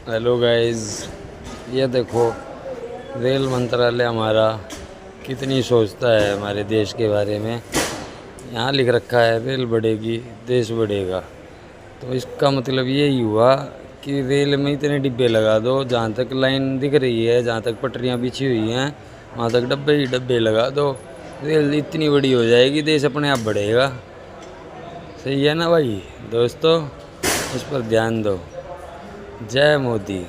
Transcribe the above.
Hello guys, ये देखो rail मंत्रालय हमारा कितनी सोचता है हमारे देश के बारे में। यहाँ लिख रखा है रेल बढ़ेगी देश बढ़ेगा। तो इसका मतलब यही हुआ कि रेल में इतने डिब्बे लगा दो, जहाँ तक लाइन दिख रही है, जहाँ तक पटरियाँ बिछी हुई हैं, वहाँ तक डब्बे ही डब्बे लगा दो। रेल इतनी बड़ी हो जाएगी, देश अपने आप बढ़ेगा। सही है ना भाई दोस्तों, इस पर ध्यान दो। जय मोदी।